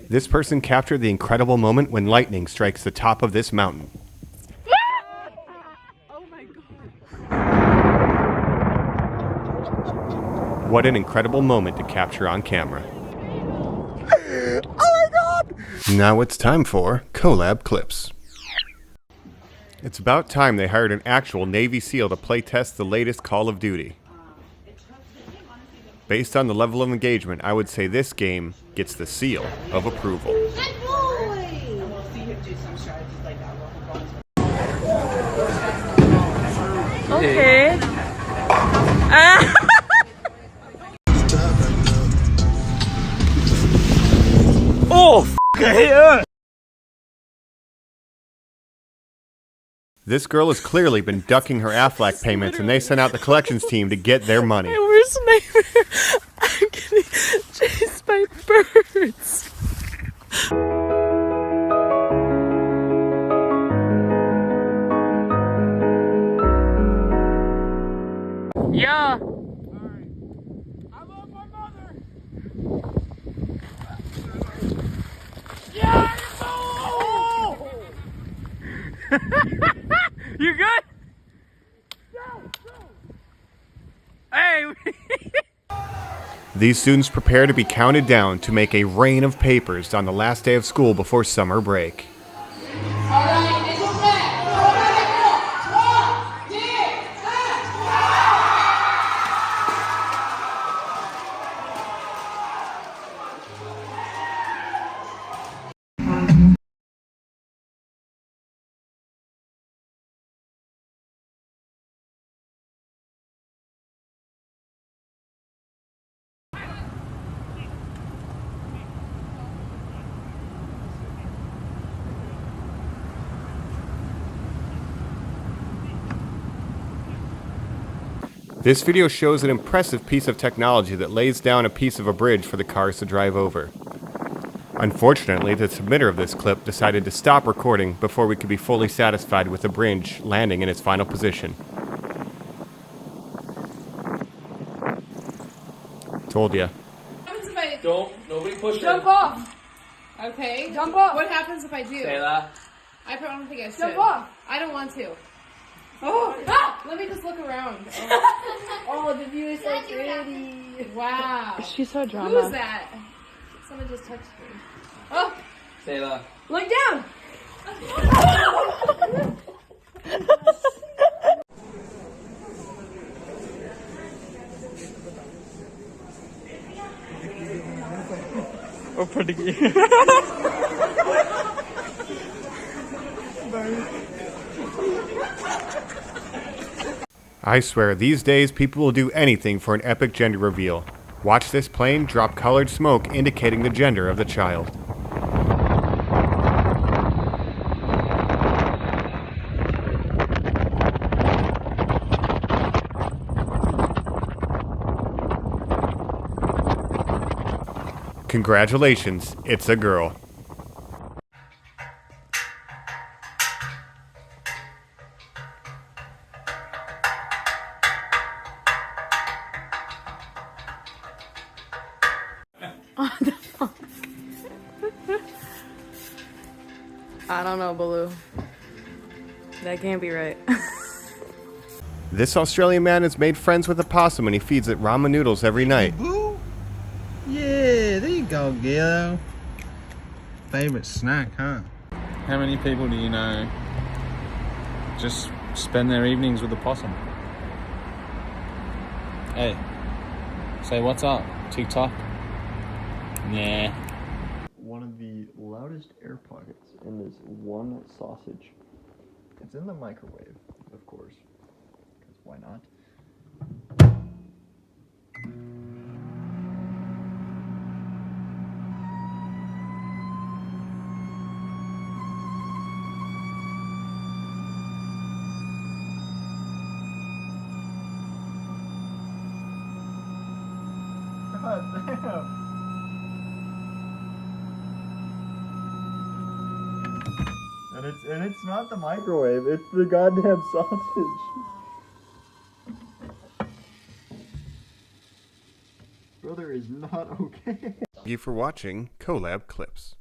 This person captured the incredible moment when lightning strikes the top of this mountain. Oh my God. What an incredible moment to capture on camera. Oh my God! Now it's time for Collab Clips. It's about time they hired an actual Navy SEAL to play test the latest Call of Duty. Based on the level of engagement, I would say this game gets the seal of approval. Okay. Oh, I hate her! This girl has clearly been ducking her Aflac payments, and they sent out the collections team to get their money. My worst nightmare. I'm getting chased by birds. Yeah. I love my mother! You good? Hey! These students prepare to be counted down to make a rain of papers on the last day of school before summer break. This video shows an impressive piece of technology that lays down a piece of a bridge for the cars to drive over. Unfortunately, the submitter of this clip decided to stop recording before we could be fully satisfied with the bridge landing in its final position. Told ya. What happens if I Nobody push jump off? Okay. Jump off. What happens if I do? Sayla. I don't think I should. Jump off. I don't want to. Oh, Ah! Let me just look around. oh, the view is so pretty. Wow. She's so drama. Who is that? Someone just touched me. Oh! Sayla. Look down. Oh, pretty good. I swear, these days people will do anything for an epic gender reveal. Watch this plane drop colored smoke indicating the gender of the child. Congratulations, it's a girl. I don't know, Baloo. That can't be right. This Australian man has made friends with a possum and he feeds it ramen noodles every night. Boo. Yeah, there you go, Gillo. Favorite snack, huh? How many people do you know just spend their evenings with a possum? Hey, say what's up, TikTok? Nah. One of the loudest air pockets in this one sausage. It's in the microwave, of course, because why not? God damn! And it's not the microwave, it's the goddamn sausage. Brother is not okay. Thank you for watching Collab Clips.